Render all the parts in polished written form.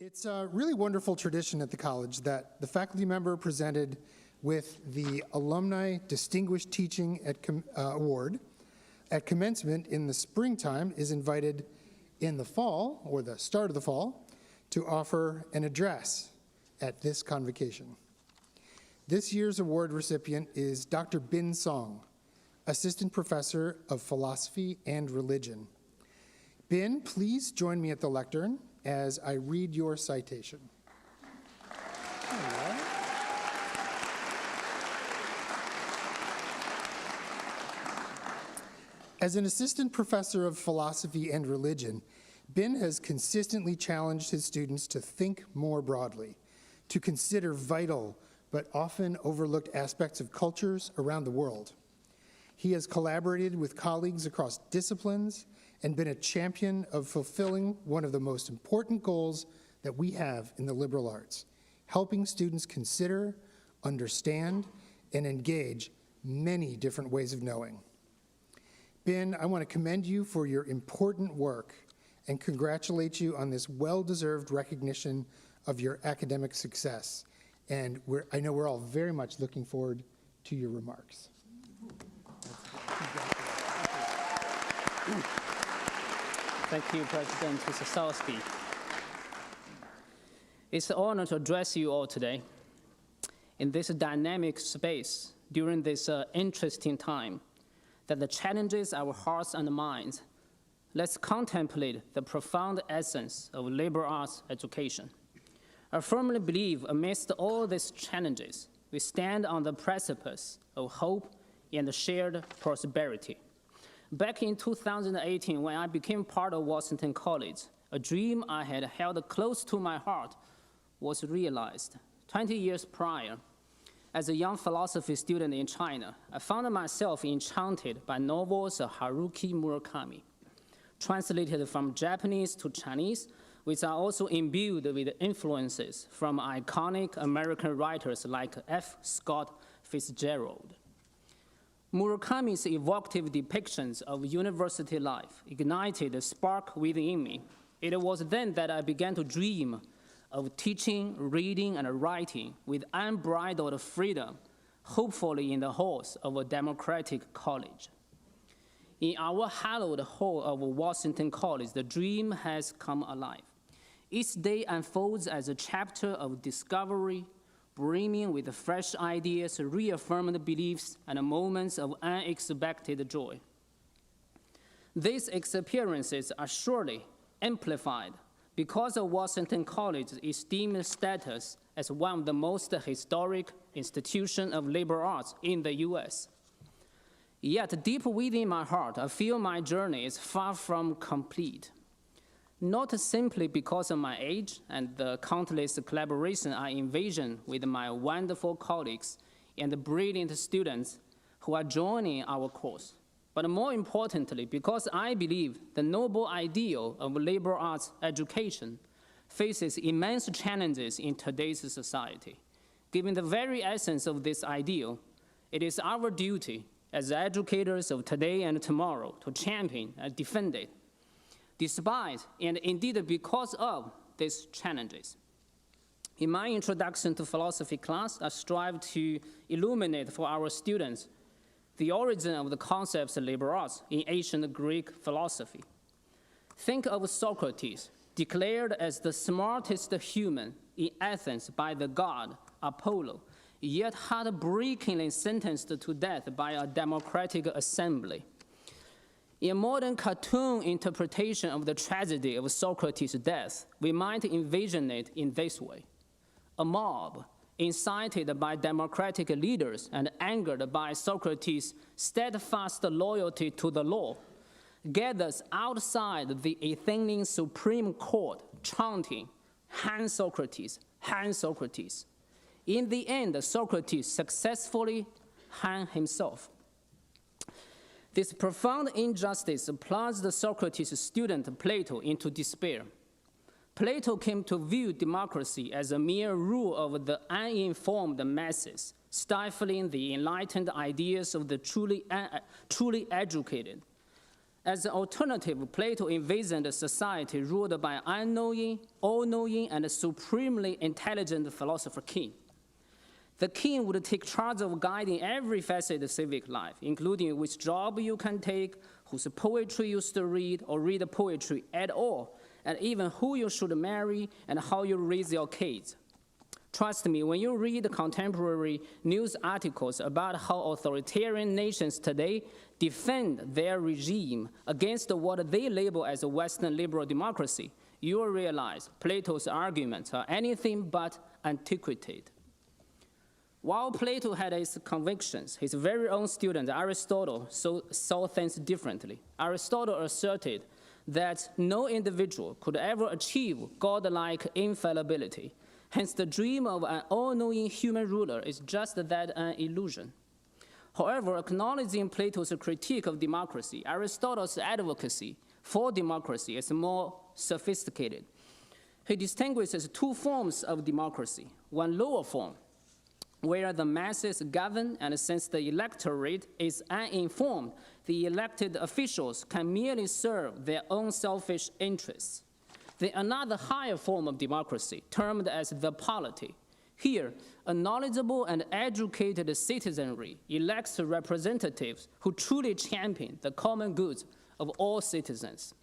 It's a really wonderful tradition at the college that the faculty member presented with the Alumni Distinguished Teaching Award at commencement in the springtime is invited in the fall, or the start of the fall, to offer an address at this convocation. This year's award recipient is Dr. Bin Song, Assistant Professor of Philosophy and Religion. Bin, please join me at the lectern as I read your citation. As an assistant professor of philosophy and religion, Bin has consistently challenged his students to think more broadly, to consider vital but often overlooked aspects of cultures around the world. He has collaborated with colleagues across disciplines and been a champion of fulfilling one of the most important goals that we have in the liberal arts, helping students consider, understand, and engage many different ways of knowing. Bin, I want to commend you for your important work and congratulate you on this well-deserved recognition of your academic success. And I know we're all very much looking forward to your remarks. Thank you, President Mr. Salisbury. It's an honor to address you all today. In this dynamic space, during this interesting time, that the challenges our hearts and minds, let's contemplate the profound essence of liberal arts education. I firmly believe amidst all these challenges, we stand on the precipice of hope and shared prosperity. Back in 2018, when I became part of Washington College, a dream I had held close to my heart was realized. 20 years prior, as a young philosophy student in China, I found myself enchanted by novels of Haruki Murakami, translated from Japanese to Chinese, which are also imbued with influences from iconic American writers like F. Scott Fitzgerald. Murakami's evocative depictions of university life ignited a spark within me. It was then that I began to dream of teaching, reading, and writing with unbridled freedom, hopefully in the halls of a democratic college. In our hallowed hall of Washington College, the dream has come alive. Each day unfolds as a chapter of discovery, brimming with fresh ideas, reaffirmed beliefs, and moments of unexpected joy. These experiences are surely amplified because of Washington College's esteemed status as one of the most historic institutions of liberal arts in the US. Yet deep within my heart, I feel my journey is far from complete. Not simply because of my age and the countless collaboration I envision with my wonderful colleagues and the brilliant students who are joining our course, but more importantly, because I believe the noble ideal of liberal arts education faces immense challenges in today's society. Given the very essence of this ideal, it is our duty as educators of today and tomorrow to champion and defend it, despite and indeed because of these challenges. In my introduction to philosophy class, I strive to illuminate for our students the origin of the concepts of liberal arts in ancient Greek philosophy. Think of Socrates, declared as the smartest human in Athens by the god Apollo, yet heartbreakingly sentenced to death by a democratic assembly. In a modern cartoon interpretation of the tragedy of Socrates' death, we might envision it in this way. A mob, incited by democratic leaders and angered by Socrates' steadfast loyalty to the law, gathers outside the Athenian Supreme Court, chanting, "Hang Socrates, hang Socrates." In the end, Socrates successfully hung himself. This profound injustice plunged Socrates' student Plato into despair. Plato came to view democracy as a mere rule of the uninformed masses, stifling the enlightened ideas of the truly educated. As an alternative, Plato envisioned a society ruled by an unknowing, all-knowing, and supremely intelligent philosopher king. The king would take charge of guiding every facet of civic life, including which job you can take, whose poetry you should read or read poetry at all, and even who you should marry and how you raise your kids. Trust me, when you read contemporary news articles about how authoritarian nations today defend their regime against what they label as a Western liberal democracy, you will realize Plato's arguments are anything but antiquated. While Plato had his convictions, his very own student Aristotle saw things differently. Aristotle asserted that no individual could ever achieve godlike infallibility. Hence, the dream of an all-knowing human ruler is just that, an illusion. However, acknowledging Plato's critique of democracy, Aristotle's advocacy for democracy is more sophisticated. He distinguishes two forms of democracy. One lower form, where the masses govern, and since the electorate is uninformed, the elected officials can merely serve their own selfish interests. Another higher form of democracy, termed as the polity. Here, a knowledgeable and educated citizenry elects representatives who truly champion the common goods of all citizens.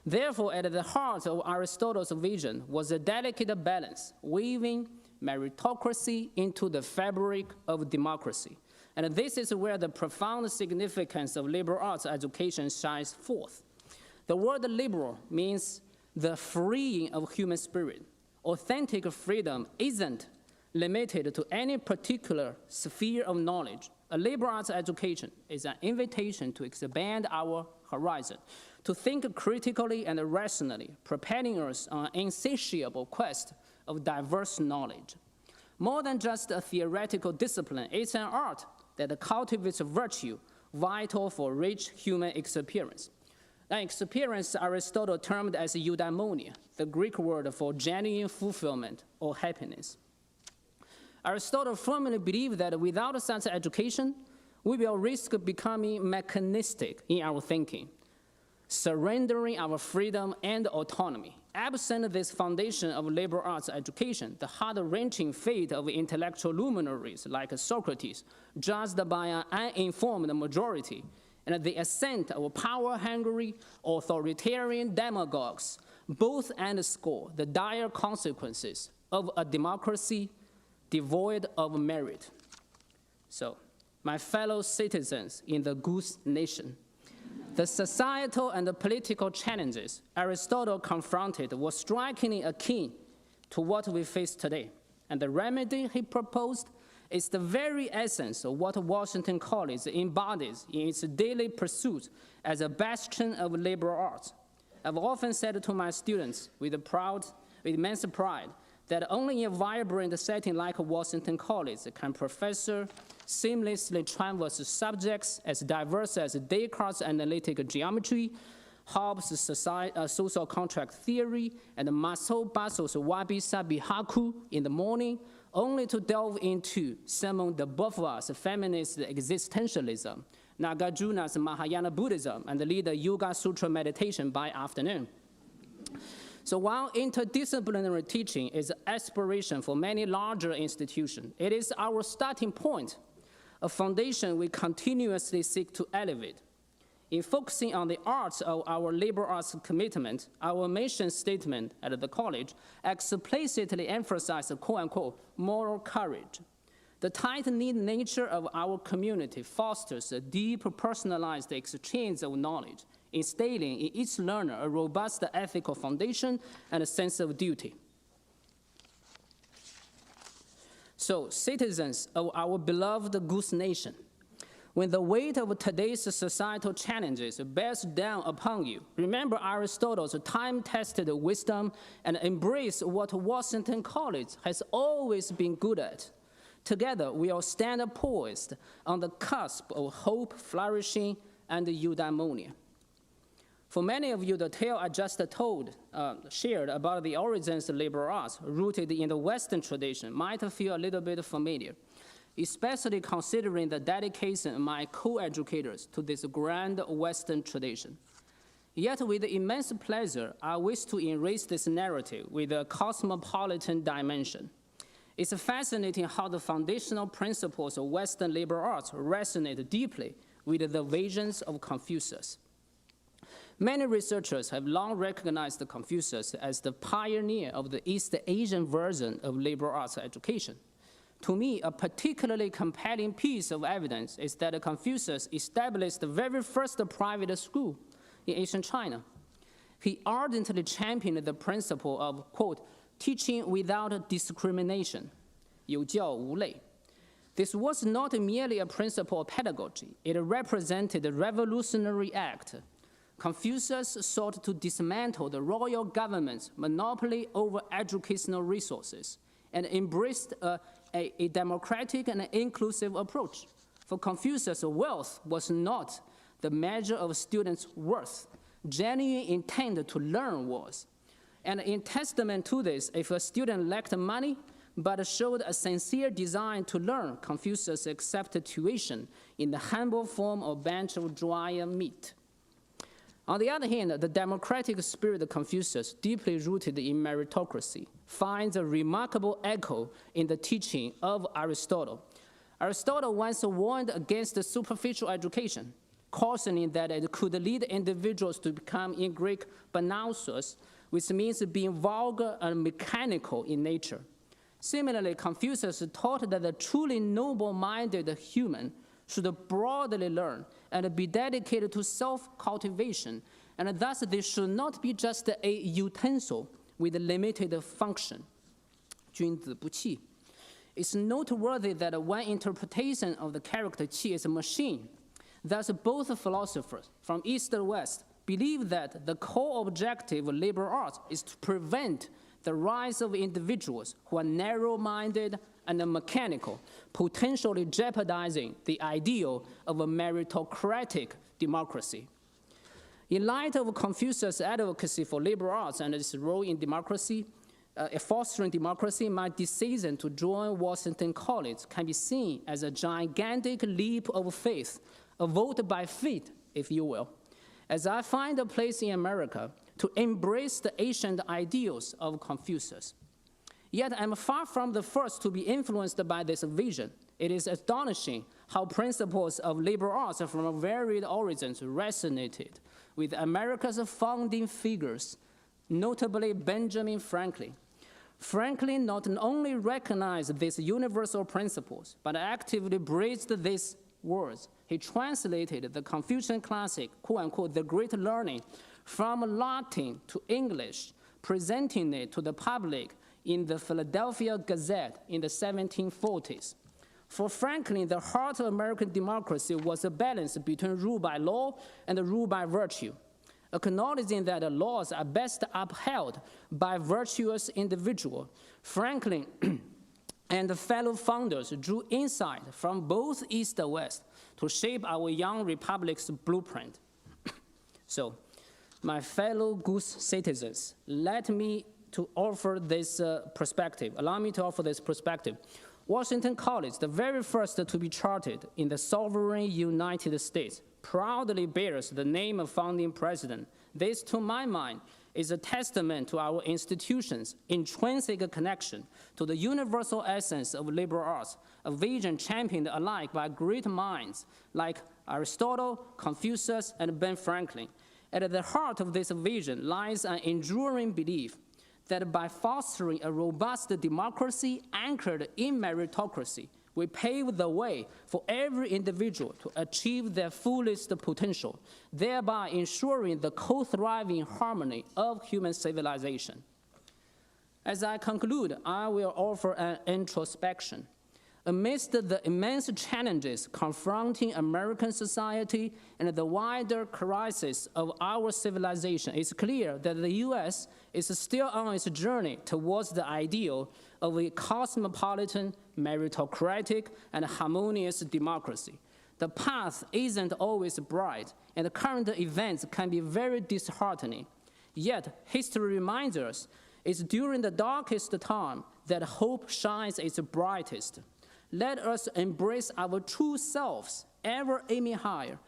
Therefore, at the heart of Aristotle's vision was a delicate balance, weaving meritocracy into the fabric of democracy. And this is where the profound significance of liberal arts education shines forth. The word liberal means the freeing of human spirit. Authentic freedom isn't limited to any particular sphere of knowledge. A liberal arts education is an invitation to expand our horizon, to think critically and rationally, propelling us on an insatiable quest of diverse knowledge. More than just a theoretical discipline, it's an art that cultivates virtue vital for rich human experience. That experience Aristotle termed as eudaimonia, the Greek word for genuine fulfillment or happiness. Aristotle firmly believed that without such education, we will risk becoming mechanistic in our thinking, surrendering our freedom and autonomy. Absent this foundation of liberal arts education, the heart-wrenching fate of intellectual luminaries like Socrates, judged by an uninformed majority, and the ascent of power-hungry, authoritarian demagogues both underscore the dire consequences of a democracy devoid of merit. So, my fellow citizens in the Goose Nation, the societal and the political challenges Aristotle confronted were strikingly akin to what we face today, and the remedy he proposed is the very essence of what Washington College embodies in its daily pursuit as a bastion of liberal arts. I've often said to my students with immense pride that only in a vibrant setting like Washington College can professors seamlessly traverse subjects as diverse as Descartes' analytic geometry, Hobbes' social contract theory, and Marcel Basso's wabi-sabi haku in the morning, only to delve into Simone de Beauvoir's feminist existentialism, Nagarjuna's Mahayana Buddhism, and lead a Yoga Sutra meditation by afternoon. So while interdisciplinary teaching is an aspiration for many larger institutions, it is our starting point, a foundation we continuously seek to elevate. In focusing on the arts of our liberal arts commitment, our mission statement at the college explicitly emphasizes quote-unquote moral courage. The tight-knit nature of our community fosters a deep personalized exchange of knowledge, instilling in each learner a robust ethical foundation and a sense of duty. So, citizens of our beloved Goose Nation, when the weight of today's societal challenges bears down upon you, remember Aristotle's time-tested wisdom and embrace what Washington College has always been good at. Together, we will stand poised on the cusp of hope, flourishing, and eudaimonia. For many of you, the tale I just shared about the origins of liberal arts, rooted in the Western tradition, might feel a little bit familiar, especially considering the dedication of my co-educators to this grand Western tradition. Yet with immense pleasure, I wish to enrich this narrative with a cosmopolitan dimension. It's fascinating how the foundational principles of Western liberal arts resonate deeply with the visions of Confucius. Many researchers have long recognized Confucius as the pioneer of the East Asian version of liberal arts education. To me, a particularly compelling piece of evidence is that Confucius established the very first private school in ancient China. He ardently championed the principle of, quote, teaching without discrimination, 有教无类. This was not merely a principle of pedagogy. It represented a revolutionary act. Confucius sought to dismantle the royal government's monopoly over educational resources and embraced a democratic and inclusive approach. For Confucius, wealth was not the measure of students' worth. Genuine intent to learn was. And in testament to this, if a student lacked money but showed a sincere desire to learn, Confucius accepted tuition in the humble form of a bunch of dried meat. On the other hand, the democratic spirit of Confucius, deeply rooted in meritocracy, finds a remarkable echo in the teaching of Aristotle. Aristotle once warned against superficial education, cautioning that it could lead individuals to become, in Greek, banausos, which means being vulgar and mechanical in nature. Similarly, Confucius taught that the truly noble-minded human should broadly learn and be dedicated to self-cultivation, and thus they should not be just a utensil with limited function. 君子不器. It's noteworthy that one interpretation of the character qi is a machine. Thus, both philosophers from East and West believe that the core objective of liberal arts is to prevent the rise of individuals who are narrow-minded and mechanical, potentially jeopardizing the ideal of a meritocratic democracy. In light of Confucius' advocacy for liberal arts and its role in democracy, fostering democracy, my decision to join Washington College can be seen as a gigantic leap of faith, a vote by faith, if you will, as I find a place in America to embrace the ancient ideals of Confucius. Yet I'm far from the first to be influenced by this vision. It is astonishing how principles of liberal arts from varied origins resonated with America's founding figures, notably Benjamin Franklin. Franklin not only recognized these universal principles, but actively breathed these words. He translated the Confucian classic, quote-unquote, the great learning, from Latin to English, presenting it to the public in the Philadelphia Gazette in the 1740s. For Franklin, the heart of American democracy was a balance between rule by law and rule by virtue, acknowledging that the laws are best upheld by virtuous individuals. Franklin and the fellow founders drew insight from both East and West to shape our young republic's blueprint. So, my fellow good citizens, allow me to offer this perspective. Washington College, the very first to be chartered in the sovereign United States, proudly bears the name of founding president. This, to my mind, is a testament to our institution's intrinsic connection to the universal essence of liberal arts, a vision championed alike by great minds like Aristotle, Confucius, and Ben Franklin. At the heart of this vision lies an enduring belief that by fostering a robust democracy anchored in meritocracy, we pave the way for every individual to achieve their fullest potential, thereby ensuring the co-thriving harmony of human civilization. As I conclude, I will offer an introspection. Amidst the immense challenges confronting American society and the wider crisis of our civilization, it's clear that the U.S. is still on its journey towards the ideal of a cosmopolitan, meritocratic, and harmonious democracy. The path isn't always bright, and the current events can be very disheartening. Yet, history reminds us it's during the darkest time that hope shines its brightest. Let us embrace our true selves, ever aiming higher,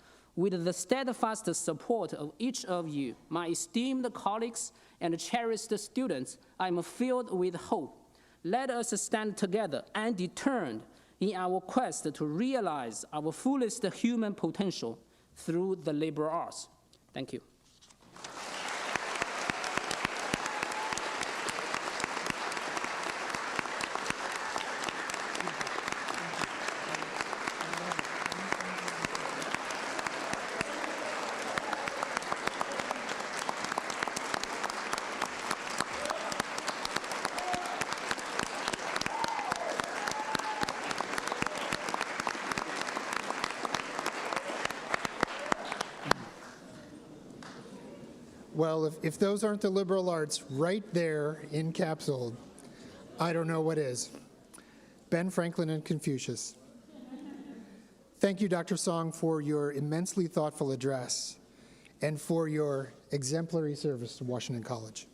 With the steadfast support of each of you, my esteemed colleagues and cherished students, I am filled with hope. Let us stand together undeterred in our quest to realize our fullest human potential through the liberal arts. Thank you. Well, if those aren't the liberal arts right there encapsulated, I don't know what is. Ben Franklin and Confucius. Thank you, Dr. Song, for your immensely thoughtful address and for your exemplary service to Washington College.